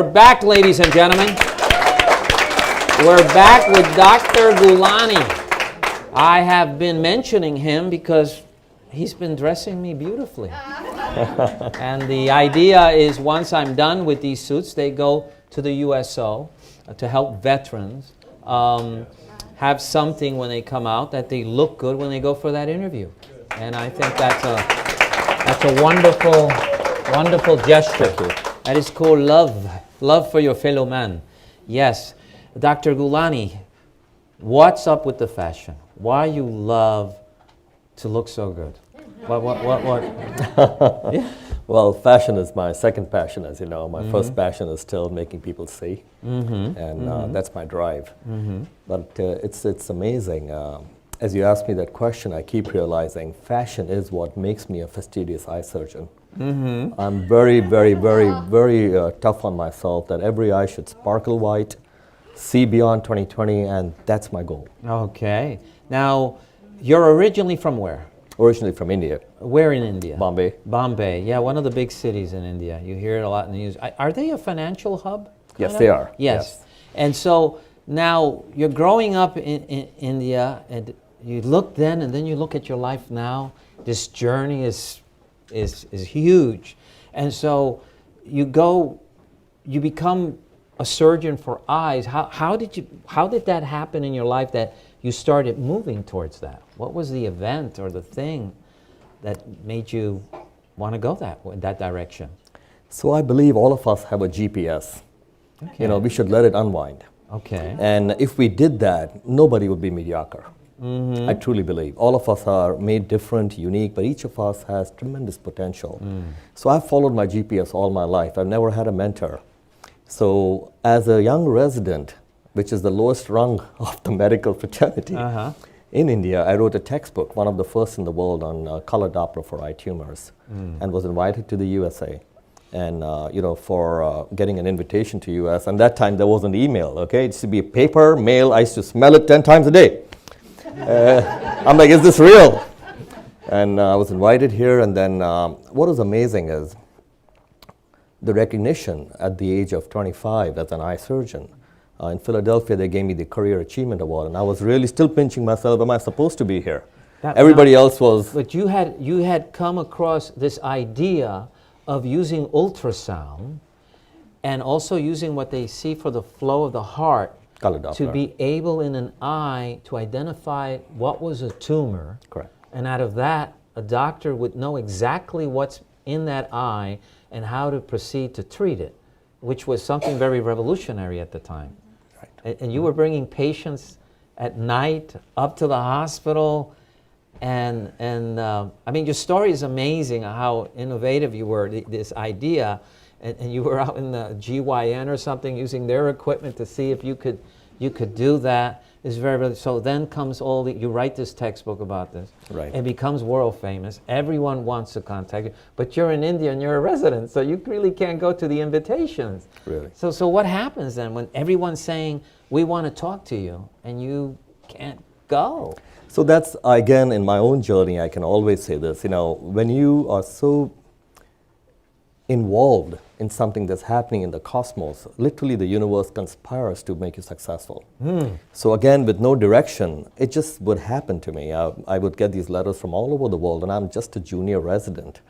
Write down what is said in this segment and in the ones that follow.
We're back, ladies and gentlemen. We're back with Dr. Gulani. I have been mentioning him because he's been dressing me beautifully. And the idea is once I'm done with these suits, they go to the USO to help veterans have something when they come out that they look good when they go for that interview. And I think that's a wonderful, wonderful gesture. That is called love for your fellow man. Yes. Dr. Gulani, what's up with the fashion? Why you love to look so good? What? Yeah. Well, fashion is my second passion, as you know. My first passion is still making people see, and that's my drive. But it's amazing. As you ask me that question, I keep realizing fashion is what makes me a fastidious eye surgeon. I'm very, very, very, very tough on myself that every eye should sparkle white, see beyond 20/20, and that's my goal. Okay. Now, you're originally from where? Originally from India. Where in India? Bombay. Bombay, yeah, one of the big cities in India. You hear it a lot in the news. Are they a financial hub? Yes, they are. Yes. And so now you're growing up in India, and you look then, and then you look at your life now. This journey is huge, and so you become a surgeon for eyes. How did that happen in your life that you started moving towards that? What was the event or the thing that made you want to go that direction? So I believe all of us have a GPS. Okay. You know, we should let it unwind. Okay. And if we did that, nobody would be mediocre. I truly believe. All of us are made different, unique, but each of us has tremendous potential. So I've followed my GPS all my life. I've never had a mentor. So as a young resident, which is the lowest rung of the medical fraternity, in India, I wrote a textbook, one of the first in the world, on color Doppler for eye tumors, and was invited to the USA. And for getting an invitation to US, and that time there wasn't email, okay? It used to be paper, mail. I used to smell it 10 times a day. I'm like, is this real? And I was invited here, and then what was amazing is the recognition at the age of 25 as an eye surgeon. In Philadelphia, they gave me the Career Achievement Award, and I was really still pinching myself, am I supposed to be here? Everybody else was... But you had come across this idea of using ultrasound and also using what they see for the flow of the heart to be able in an eye to identify what was a tumor. Correct. And out of that, a doctor would know exactly what's in that eye and how to proceed to treat it, which was something very revolutionary at the time. Right. And you were bringing patients at night up to the hospital, and I mean, your story is amazing how innovative you were, this idea. And you were out in the GYN or something using their equipment to see if you could do that. Is very so. Then comes you write this textbook about this. Right. It becomes world famous. Everyone wants to contact you, but you're in India and you're a resident, so you really can't go to the invitations. Really. So what happens then when everyone's saying we want to talk to you and you can't go? So that's, again, in my own journey, I can always say this, when you are so involved in something that's happening in the cosmos, literally the universe conspires to make you successful. So again, with no direction, it just would happen to me. I would get these letters from all over the world, and I'm just a junior resident,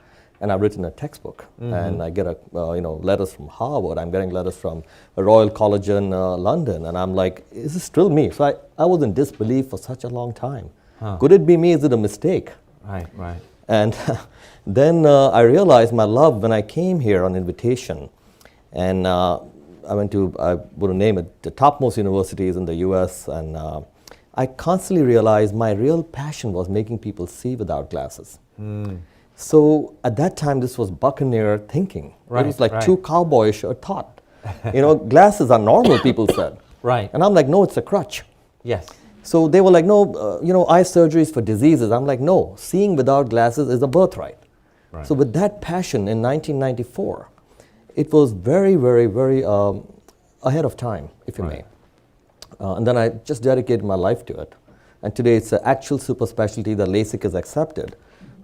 and I've written a textbook, and I get letters from Harvard. I'm getting letters from Royal College in London, and I'm like, is this still me? So I was in disbelief for such a long time. Could it be me? Is it a mistake? Right. And then I realized my love when I came here on invitation, and I wouldn't name it, the topmost universities in the US, and I constantly realized my real passion was making people see without glasses. So at that time, this was buccaneer thinking. It was like too cowboyish a thought. Glasses are normal, people said. Right. And I'm like, no, it's a crutch. Yes. So they were like, no, eye surgery is for diseases. I'm like, no, seeing without glasses is a birthright. Right. So with that passion in 1994, it was very, very, very ahead of time, if you may. And then I just dedicated my life to it. And today it's an actual super specialty that LASIK is accepted.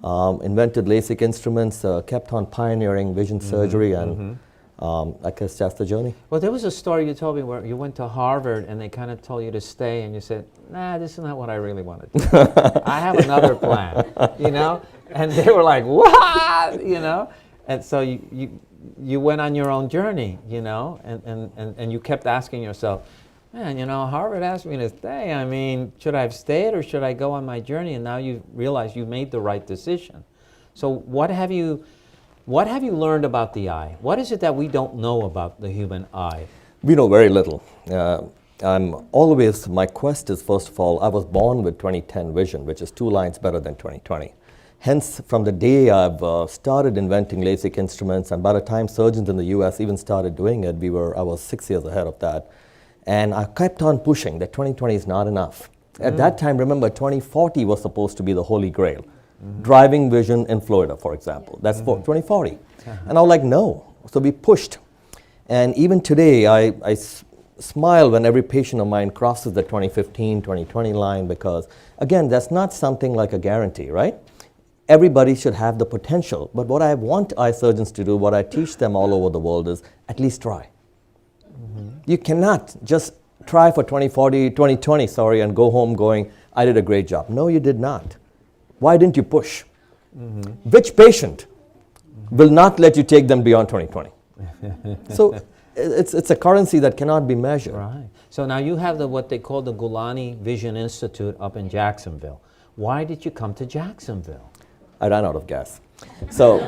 Invented LASIK instruments, kept on pioneering vision surgery, and I guess that's the journey. Well, there was a story you told me where you went to Harvard and they kind of told you to stay, and you said, "Nah, this is not what I really want to do. I have another plan," you know? And they were like, "What?" You know? And so you went on your own journey, you know, and you kept asking yourself, "Man, you know, Harvard asked me to stay. I mean, should I have stayed or should I go on my journey?" And now you realize you made the right decision. So what have you learned about the eye? What is it that we don't know about the human eye? We know very little. My quest is, first of all, I was born with 20/10 vision, which is 2 lines better than 20/20. Hence, from the day I've started inventing LASIK instruments, and by the time surgeons in the US even started doing it, I was 6 years ahead of that. And I kept on pushing that 20/20 is not enough. At that time, remember, 20/40 was supposed to be the holy grail. Driving vision in Florida, for example. That's for 20/40. And I was like, no. So we pushed. And even today, I smile when every patient of mine crosses the 2015, 2020 line, because, again, that's not something like a guarantee, right? Everybody should have the potential. But what I want eye surgeons to do, what I teach them all over the world is at least try. You cannot just try for 2020, and go home going, I did a great job. No, you did not. Why didn't you push? Which patient will not let you take them beyond 2020? So it's a currency that cannot be measured. Right. So now you have what they call the Gulani Vision Institute up in Jacksonville. Why did you come to Jacksonville? I ran out of gas. So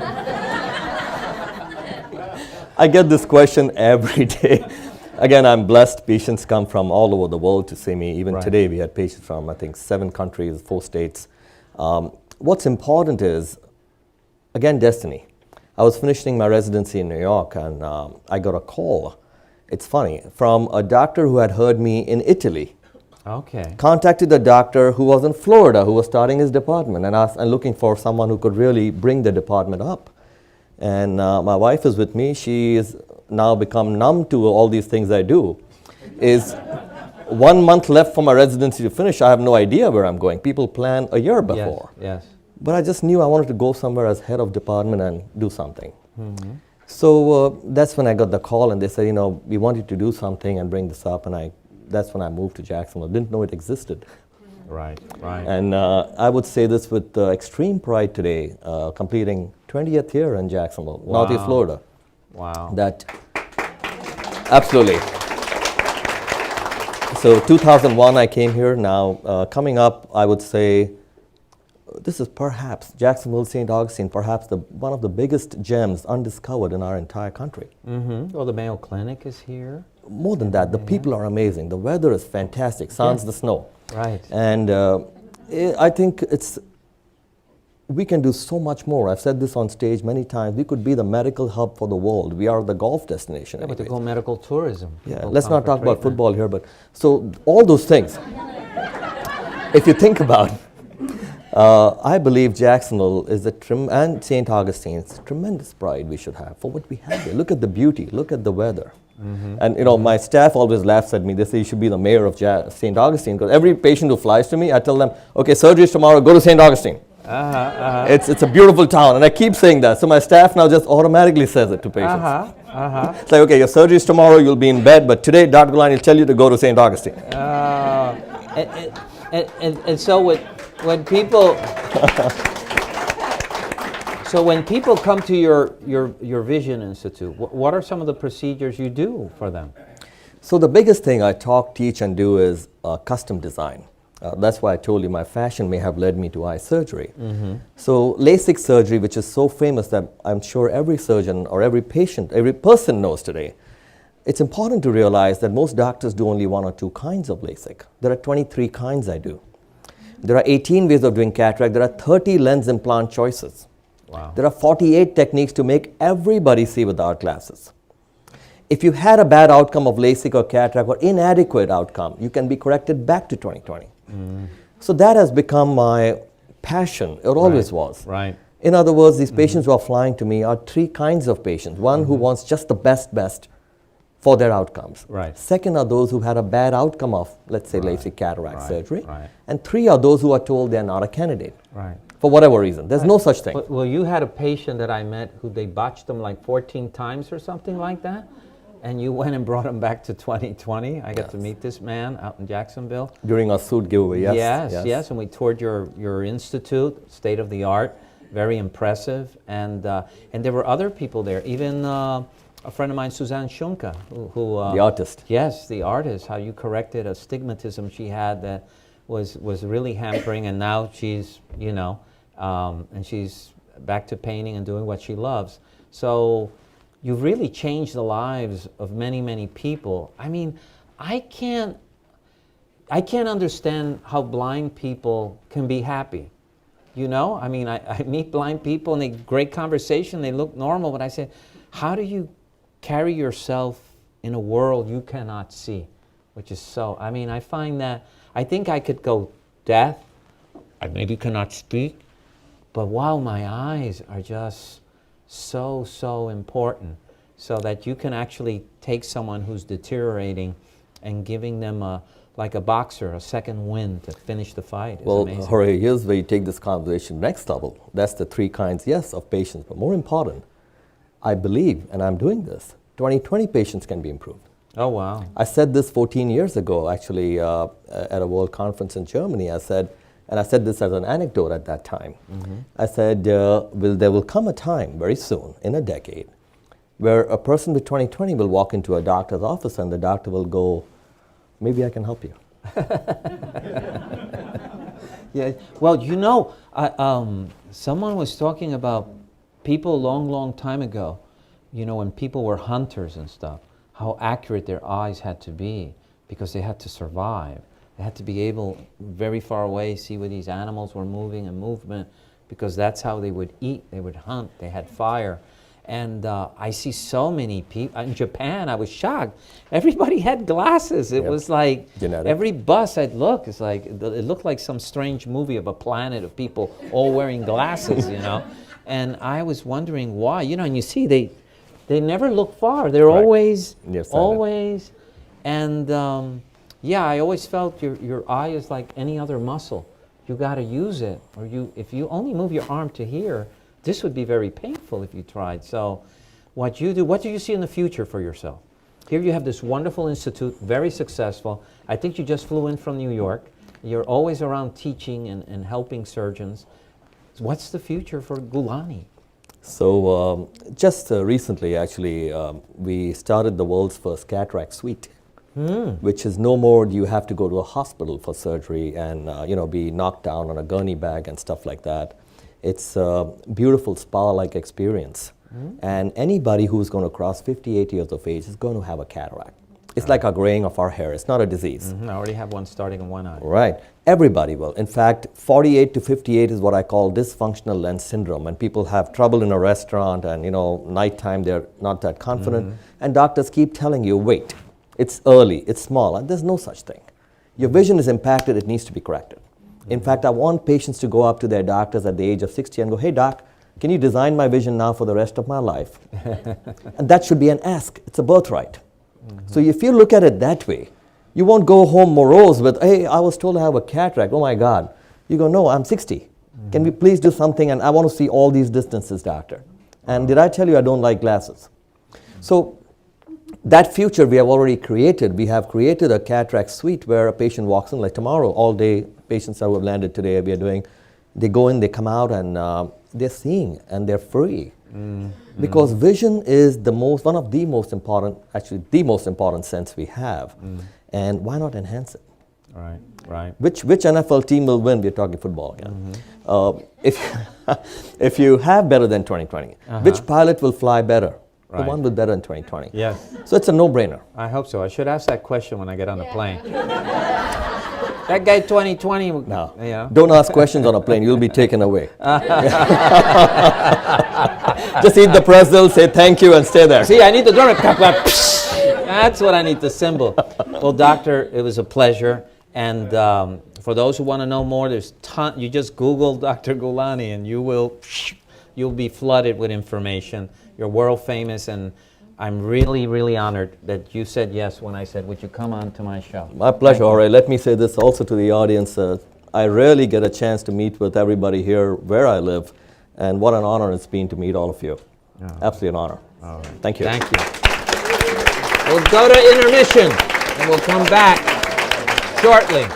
I get this question every day. Again, I'm blessed. Patients come from all over the world to see me. Even today, we had patients from, I think, 7 countries, 4 states. What's important is, again, destiny. I was finishing my residency in New York, and I got a call. It's funny, from a doctor who had heard me in Italy. Okay. Contacted a doctor who was in Florida, who was starting his department, and looking for someone who could really bring the department up. And my wife is with me. She is now become numb to all these things I do. Is 1 month left for my residency to finish. I have no idea where I'm going. People plan a year before. Yes. But I just knew I wanted to go somewhere as head of department and do something. So that's when I got the call, and they said, we want you to do something and bring this up. And that's when I moved to Jacksonville. Didn't know it existed. Right. And I would say this with extreme pride today, completing 20th year in Jacksonville, Northeast Florida. Wow. That, absolutely. So 2001 I came here. Now coming up, I would say this is perhaps Jacksonville, St. Augustine, perhaps one of the biggest gems undiscovered in our entire country. Well, the Mayo Clinic is here. More than that, the people are amazing. The weather is fantastic, sans the snow. Right. And I think we can do so much more. I've said this on stage many times. We could be the medical hub for the world. We are the golf destination. Yeah, but they call medical tourism. Yeah, let's not talk about football here, but so all those things. If you think about it, I believe Jacksonville is and St. Augustine, it's a tremendous pride we should have for what we have here. Look at the beauty, look at the weather. And my staff always laughs at me. They say you should be the mayor of St. Augustine, because every patient who flies to me, I tell them, okay, surgery is tomorrow, go to St. Augustine. It's a beautiful town, and I keep saying that. So my staff now just automatically says it to patients. It's like, okay, your surgery is tomorrow, you'll be in bed, but today Dr. Gulani will tell you to go to St. Augustine. And so when people when people come to your Vision Institute, what are some of the procedures you do for them? So the biggest thing I teach, and do is custom design. That's why I told you my fashion may have led me to eye surgery. So LASIK surgery, which is so famous that I'm sure every surgeon or every patient, every person knows today, it's important to realize that most doctors do only 1 or 2 kinds of LASIK. There are 23 kinds I do. There are 18 ways of doing cataract. There are 30 lens implant choices. Wow. There are 48 techniques to make everybody see without glasses. If you had a bad outcome of LASIK or cataract or inadequate outcome, you can be corrected back to 20/20. So that has become my passion. It always was. Right. In other words, these patients who are flying to me are 3 kinds of patients. One who wants just the best, for their outcomes. Right. Second are those who had a bad outcome of, let's say, LASIK cataract Right. surgery. Right. And 3 are those who are told they're not a candidate. Right. For whatever reason. There's no such thing. Well, you had a patient that I met who they botched them like 14 times or something like that, and you went and brought him back to 2020. I got to meet this man out in Jacksonville. During our suit giveaway, yes. Yes, and we toured your institute, state of the art, very impressive, and there were other people there, even a friend of mine, Suzanne Shunka, who The artist. Yes, the artist, how you corrected a stigmatism she had that was really hampering, and now she's, and she's back to painting and doing what she loves. So you've really changed the lives of many, many people. I mean, I can't understand how blind people can be happy. I mean, I meet blind people and they great conversation, they look normal, but I say, how do you carry yourself in a world you cannot see? Which is I mean, I find that, I think I could go deaf, I maybe cannot speak, but wow, my eyes are just so important, so that you can actually take someone who's deteriorating and giving them like a boxer, a second wind to finish the fight. Well, amazing. Jorge, here's where you take this conversation next level. That's the 3 kinds, yes, of patients, but more important, I believe, and I'm doing this, 20/20 patients can be improved. Oh, wow. I said this 14 years ago, actually, at a world conference in Germany. I said this as an anecdote at that time. I said, there will come a time very soon, in a decade, where a person with 20/20 will walk into a doctor's office and the doctor will go, maybe I can help you. Yeah. Well, someone was talking about people a long time ago, when people were hunters and stuff, how accurate their eyes had to be because they had to survive. They had to be able, very far away, see where these animals were moving and movement, because that's how they would eat, they would hunt, they had fire. And I see so many people. In Japan, I was shocked. Everybody had glasses. It was like genetic. Every bus I'd look, it looked like some strange movie of a planet of people all wearing glasses, And I was wondering why, and you see they never look far. They're always, and I always felt your eye is like any other muscle. You got to use it, or if you only move your arm to here, this would be very painful if you tried. So what do you see in the future for yourself? Here you have this wonderful institute, very successful. I think you just flew in from New York. You're always around teaching and helping surgeons. What's the future for Gulani? So just recently, actually, we started the world's first cataract suite, which is no more do you have to go to a hospital for surgery and be knocked down on a gurney bag and stuff like that. It's a beautiful spa-like experience. And anybody who's going to cross 58 years of age is going to have a cataract. It's like a graying of our hair. It's not a disease. I already have one starting in one eye. Right. Everybody will. In fact, 48 to 58 is what I call dysfunctional lens syndrome. And people have trouble in a restaurant and, nighttime they're not that confident. And doctors keep telling you, wait, it's early, it's small. And there's no such thing. Your vision is impacted, it needs to be corrected. In fact, I want patients to go up to their doctors at the age of 60 and go, hey doc, can you design my vision now for the rest of my life? And that should be an ask. It's a birthright. So if you look at it that way, you won't go home morose with, hey, I was told I have a cataract, oh my God. You go, no, I'm 60. Can we please do something? And I want to see all these distances, doctor. And did I tell you I don't like glasses? So that future we have already created. We have created a cataract suite where a patient walks in, like tomorrow, all day, patients that have landed today, we are doing, they go in, they come out, and they're seeing, and they're free. Because vision is one of the most important, actually the most important sense we have. And why not enhance it? Right. Which NFL team will win? We're talking football again. If you have better than 2020, which pilot will fly better? The one with better than 2020. Yes. So it's a no-brainer. I hope so. I should ask that question when I get on the plane. That guy 2020. No. Don't ask questions on a plane. You'll be taken away. Just eat the pretzel, say thank you, and stay there. See, I need the donut. That's what I need, the symbol. Well, doctor, it was a pleasure. And for those who want to know more, there's you just Google Dr. Gulani and you'll be flooded with information. You're world famous, and I'm really, really honored that you said yes when I said, would you come on to my show? My pleasure, Jorge. Let me say this also to the audience. I rarely get a chance to meet with everybody here where I live, and what an honor it's been to meet all of you. Absolutely an honor. All right. Thank you. Thank you. We'll go to intermission, and we'll come back shortly.